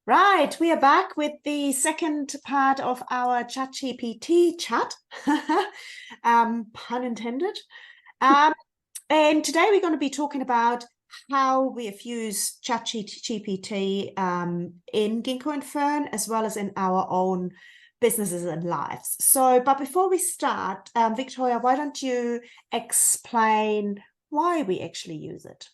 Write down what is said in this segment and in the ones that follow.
Right, we are back with the second part of our ChatGPT chat, pun intended. Um, and today we're going to be talking about how we have used ChatGPT in Ginkgo and Fern, as well as in our own businesses and lives. But before we start, Victoria, why don't you explain why we actually use it?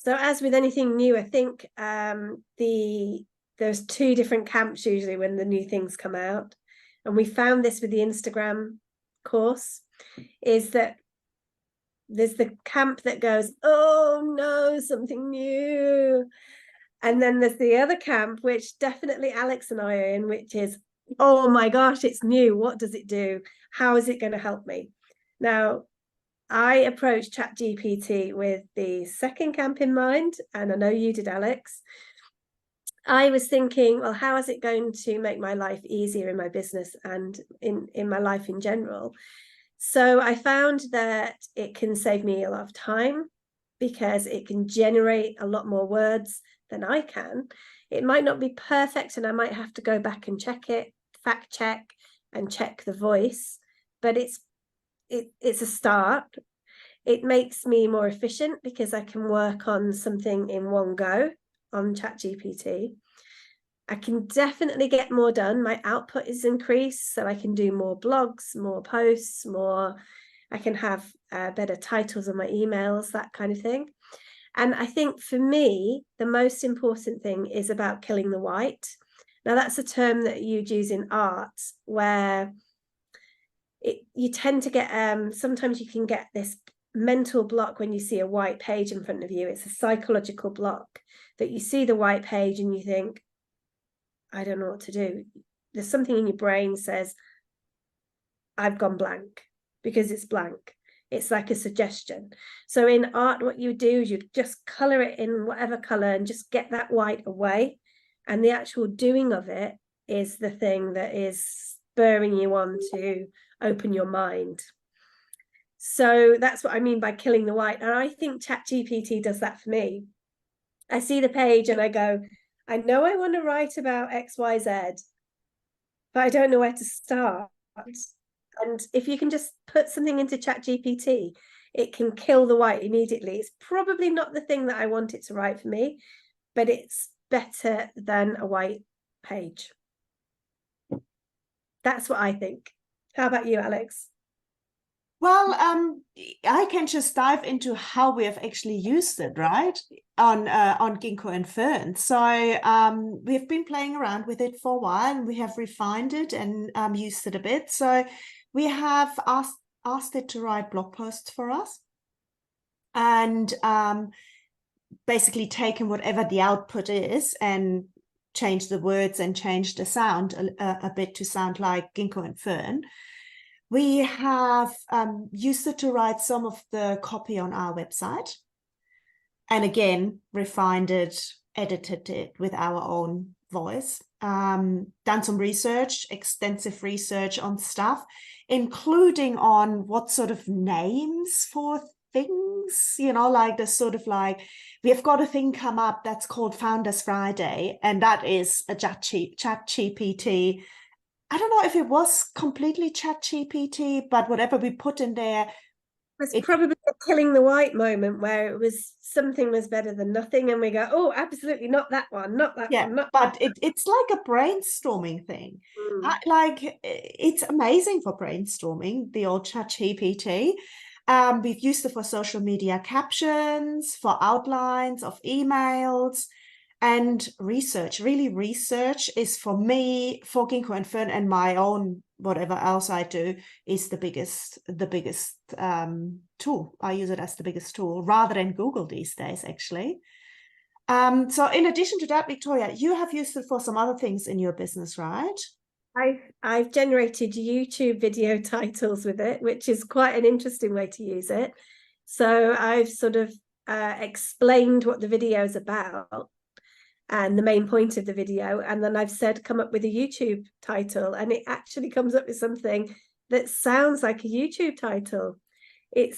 So as with anything new, I think there's two different camps usually when the new things come out. And we found this with the Instagram course, is that there's the camp that goes, oh no, something new. And then there's the other camp, which definitely Alex and I are in, which is, oh my gosh, it's new. What does it do? How is it going to help me? Now, I approached ChatGPT with the second camp in mind, and I know you did, Alex. I was thinking, well, how is it going to make my life easier in my business and in my life in general? So I found that it can save me a lot of time because it can generate a lot more words than I can. It might not be perfect, and I might have to go back and check it, fact check, and check the voice, but it's a start. It makes me more efficient because I can work on something in one go on ChatGPT. I can definitely get more done. My output is increased, so I can do more blogs, more posts, I can have better titles on my emails, that kind of thing. And I think for me, the most important thing is about killing the white. Now, that's a term that you use in art where you tend to get, sometimes you can get this mental block when you see a white page in front of you. It's a psychological block that you see the white page and you think, I don't know what to do. There's something in your brain says, I've gone blank, because it's blank. It's like a suggestion. So in art, what you do is you just color it in whatever color and just get that white away. And the actual doing of it is the thing that is spurring you on to open your mind. So that's what I mean by killing the white. And I think ChatGPT does that for me. I see the page and I go, I know I want to write about XYZ, but I don't know where to start. And if you can just put something into ChatGPT, it can kill the white immediately. It's probably not the thing that I want it to write for me, but it's better than a white page. That's what I think. How about you, Alex? Well, I can just dive into how we have actually used it, right? On Ginkgo and Fern. We've been playing around with it for a while, and we have refined it and used it a bit. So we have asked it to write blog posts for us, and basically taken whatever the output is and change the words and change the sound a bit to sound like Ginkgo and Fern. We have used it to write some of the copy on our website, and again, refined it, edited it with our own voice, done some research, extensive research on stuff, including on what sort of names for things, like the sort of like, we have got a thing come up that's called Founders Friday, and that is a chat GPT. I don't know if it was completely ChatGPT, but whatever we put in there, It's probably a killing the white moment where it was something was better than nothing, and we go, oh, absolutely not that one, not that yeah, one, not but it's like a brainstorming thing. Mm. Like, it's amazing for brainstorming, the old ChatGPT. We've used it for social media captions, for outlines of emails, and research. Really, research is for me, for Ginkgo and Fern, and my own whatever else I do, is the biggest tool. I use it as the biggest tool rather than Google these days, actually. So in addition to that, Victoria, you have used it for some other things in your business, right? I've generated YouTube video titles with it, which is quite an interesting way to use it. So I've sort of explained what the video is about and the main point of the video, and then I've said come up with a YouTube title, and it actually comes up with something that sounds like a YouTube title. It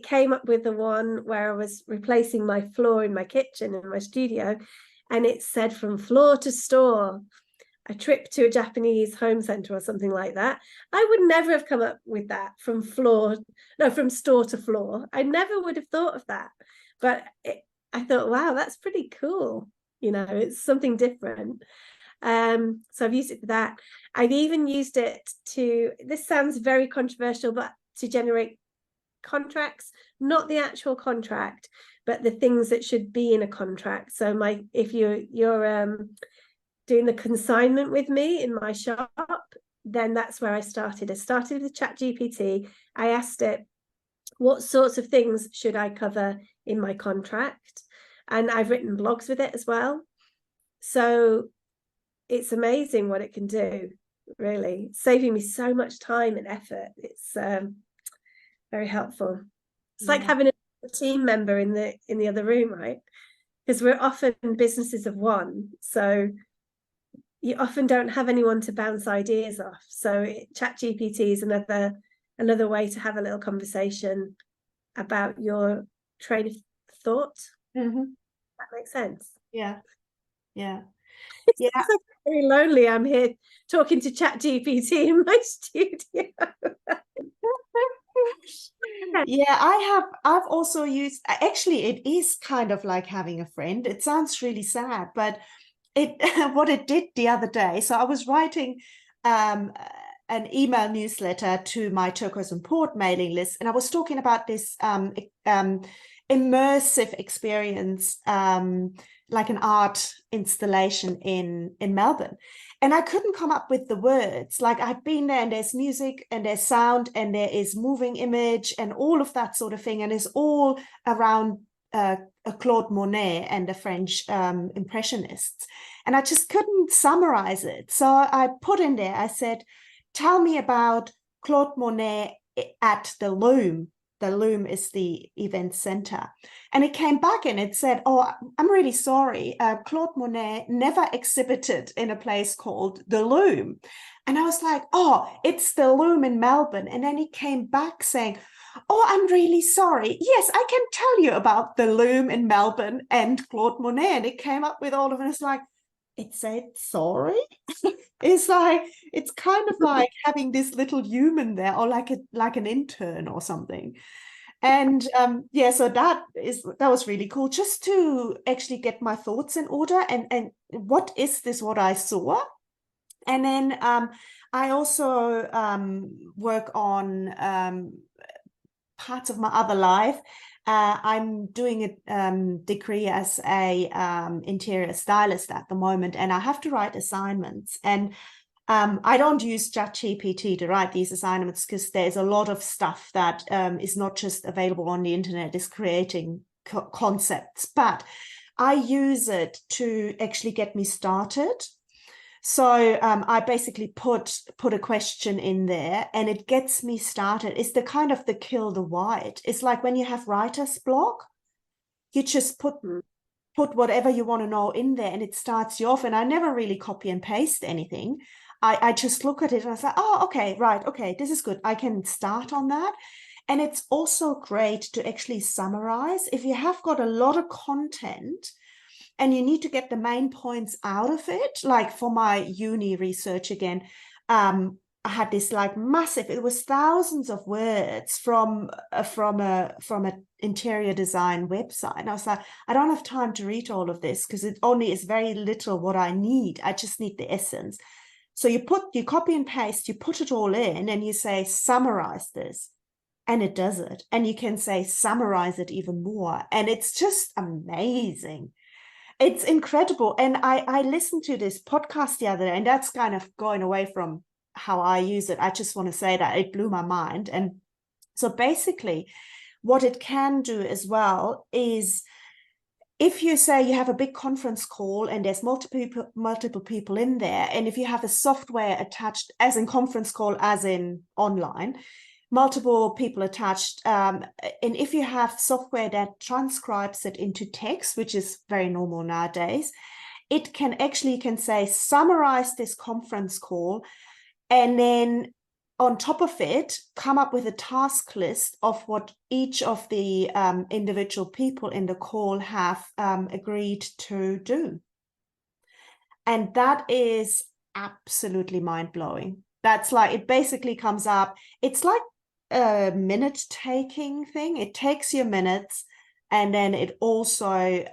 came up with the one where I was replacing my floor in my kitchen in my studio, and it said from floor to store, a trip to a Japanese home center or something like that. I would never have come up with that from store to floor. I never would have thought of that. But I thought, wow, that's pretty cool. You know, it's something different. So I've used it for that. I've even used it to, this sounds very controversial, but to generate contracts, not the actual contract, but the things that should be in a contract. So if you're doing the consignment with me in my shop, then that's where I started. I started with ChatGPT. I asked it, what sorts of things should I cover in my contract? And I've written blogs with it as well. So it's amazing what it can do, really, saving me so much time and effort. It's very helpful. It's like having a team member in the other room, right? Because we're often businesses of one. So you often don't have anyone to bounce ideas off. So ChatGPT is another way to have a little conversation about your train of thought. That makes sense. Yeah. It's like very lonely. I'm here talking to ChatGPT in my studio. Yeah, I've also used, actually it is kind of like having a friend. It sounds really sad, but what it did the other day, so I was writing an email newsletter to my Turquoise and Port mailing list, and I was talking about this immersive experience, like an art installation in Melbourne. And I couldn't come up with the words. Like, I'd been there, and there's music and there's sound and there is moving image and all of that sort of thing. And it's all around Claude Monet and the French impressionists. And I just couldn't summarize it. So I put in there, I said, tell me about Claude Monet at the Loom. The Loom is the event center. And it came back and it said, oh, I'm really sorry. Claude Monet never exhibited in a place called the Loom. And I was like, oh, it's the Loom in Melbourne. And then he came back saying, oh, I'm really sorry. Yes, I can tell you about the Loom in Melbourne and Claude Monet. And it came up with all of it. It's like, it said sorry. It's like, it's kind of like having this little human there, or like an intern or something. And yeah, so that was really cool, just to actually get my thoughts in order, and what is this, what I saw. And then I also work on parts of my other life. I'm doing a degree as a interior stylist at the moment, and I have to write assignments. And I don't use ChatGPT to write these assignments, because there's a lot of stuff that is not just available on the internet, is creating concepts, but I use it to actually get me started. So I basically put a question in there, and it gets me started. It's the kind of the kill the white. It's like when you have writer's block, you just put whatever you want to know in there, and it starts you off. And I never really copy and paste anything. I just look at it and I say, oh, okay, right, okay, this is good. I can start on that. And it's also great to actually summarize. If you have got a lot of content and you need to get the main points out of it, like for my uni research again, I had this like massive, it was thousands of words from a interior design website. And I was like, I don't have time to read all of this, because it only is very little what I need. I just need the essence. So you copy and paste, you put it all in, and you say, summarize this. And it does it. And you can say, summarize it even more. And it's just amazing. It's incredible. And I listened to this podcast the other day, and that's kind of going away from how I use it. I just want to say that it blew my mind. And so basically what it can do as well is, if you say you have a big conference call and there's multiple people in there, and if you have a software attached, as in conference call, as in online, multiple people attached, and if you have software that transcribes it into text, which is very normal nowadays, it can say, summarize this conference call, and then on top of it, come up with a task list of what each of the individual people in the call have agreed to do. And that is absolutely mind-blowing. That's like, it basically comes up, it's like a minute taking thing. It takes you minutes, and then it also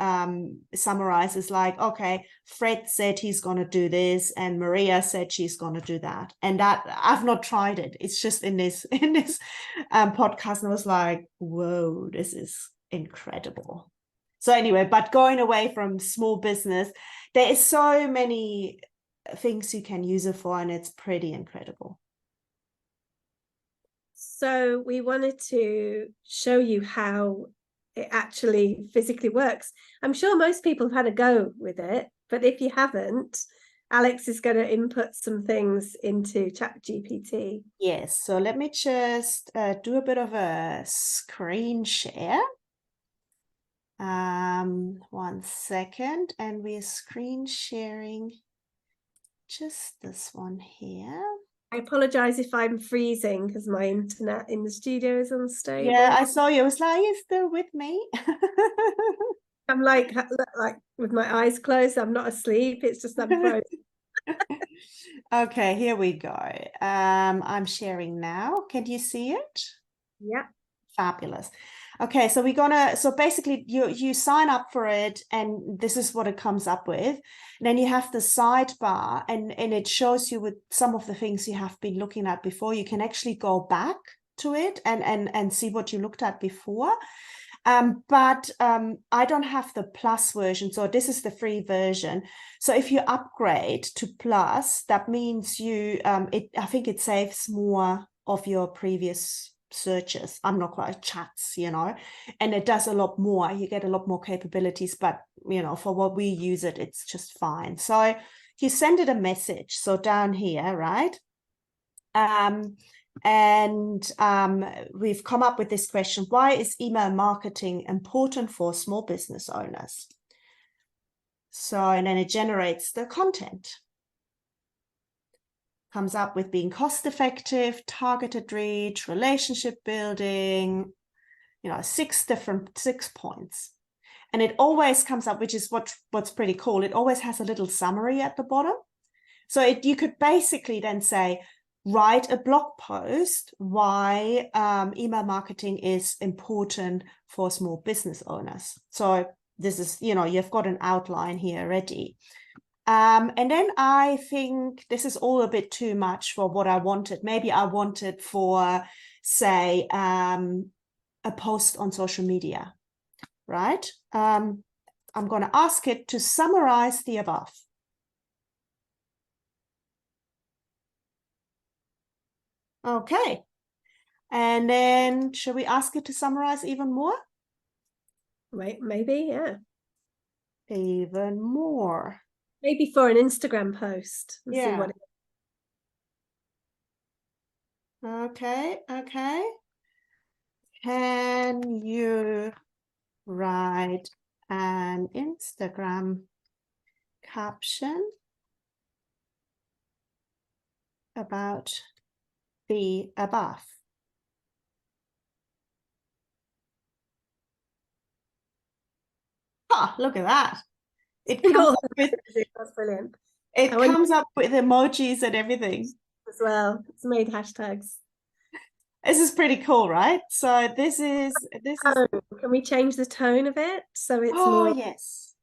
summarizes like, okay, Fred said he's going to do this, and Maria said she's going to do that. And that, I've not tried it. It's just in this podcast, and I was like, whoa, this is incredible. So anyway, but going away from small business, there is so many things you can use it for, and it's pretty incredible. So we wanted to show you how it actually physically works. I'm sure most people have had a go with it, but if you haven't, Alex is going to input some things into ChatGPT. Yes, so let me just do a bit of a screen share. 1 second, and we're screen sharing just this one here. I apologize if I'm freezing because my internet in the studio is unstable. Yeah, I saw you. I was like, you're still with me. I'm like with my eyes closed. I'm not asleep. It's just I'm frozen. Okay, here we go. I'm sharing now. Can you see it? Yeah. Fabulous. Okay, so so basically you sign up for it, and this is what it comes up with. And then you have the sidebar, and it shows you with some of the things you have been looking at before. You can actually go back to it and see what you looked at before. But I don't have the plus version, so this is the free version. So if you upgrade to plus, that means I think it saves more of your previous searches. I'm not quite chats, and it does a lot more. You get a lot more capabilities, but for what we use it, it's just fine. So you send it a message. So down here, right? We've come up with this question: why is email marketing important for small business owners? So, and then it generates the content. Comes up with being cost effective, targeted reach, relationship building, 6 points. And it always comes up, which is what's pretty cool. It always has a little summary at the bottom. So you could basically then say, write a blog post why email marketing is important for small business owners. So this is, you've got an outline here already. And then I think this is all a bit too much for what I wanted. Maybe I wanted for, say, a post on social media, right? I'm going to ask it to summarize the above. Okay. And then should we ask it to summarize even more? Right, maybe, yeah. Even more. Maybe for an Instagram post. Let's see what Okay. Can you write an Instagram caption about the above? Oh, look at that. It comes up with, that's brilliant. it comes up with emojis and everything. As well. It's made hashtags. This is pretty cool, right? So this is Can we change the tone of it so it's oh, more yes.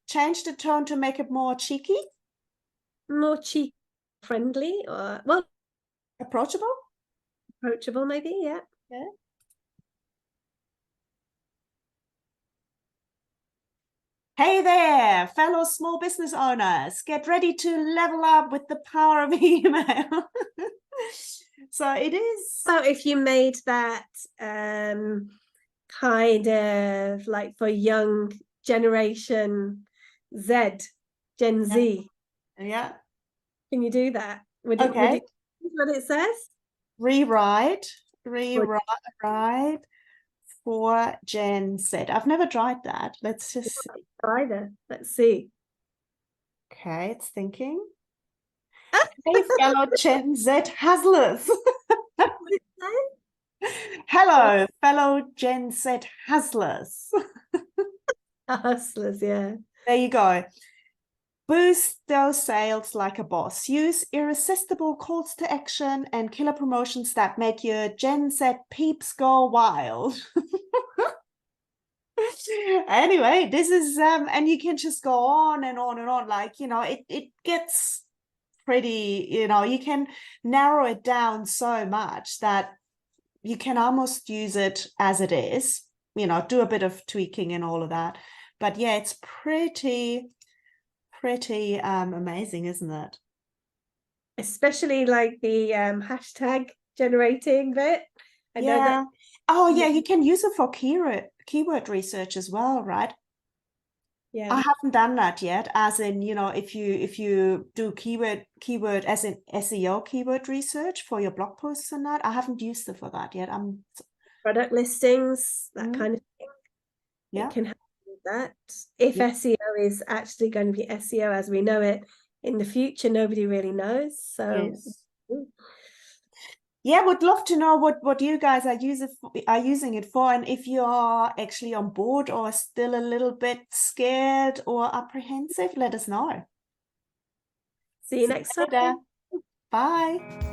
change the tone to make it more cheeky, more cheek friendly, or well, approachable maybe. Yeah. Hey there, fellow small business owners, get ready to level up with the power of email. So it is. So if you made that kind of like for young generation Z, Gen Z. Yeah. Can you do that? Would it what it says? Rewrite for Gen Z. I've never tried that. Let's just see. Either. Let's see. Okay, it's thinking. Hey, fellow Gen Z hustlers. What did it say? Hello, fellow Gen Z hustlers. Hustlers, yeah. There you go. Boost those sales like a boss. Use irresistible calls to action and killer promotions that make your Gen Z peeps go wild. Anyway, this is and you can just go on and on and on. Like, you know, it gets pretty, you know, you can narrow it down so much that you can almost use it as it is, you know, do a bit of tweaking and all of that. But yeah, it's pretty amazing, isn't it? Especially like the hashtag generating bit. I know that. Yeah. Oh yeah, you can use it for keyword research as well, right? I Yeah. haven't done that yet, as in, you know, if you do keyword as in SEO keyword research for your blog posts and that, I haven't used it for that yet. Product listings, that Mm, kind of thing. yeah. It can help with that. If Yeah. SEO is actually going to be SEO as we know it in the future, nobody really knows. So Yes. Yeah, would love to know what you guys are using it for, and if you are actually on board or still a little bit scared or apprehensive, let us know. see you next time. Later. Bye.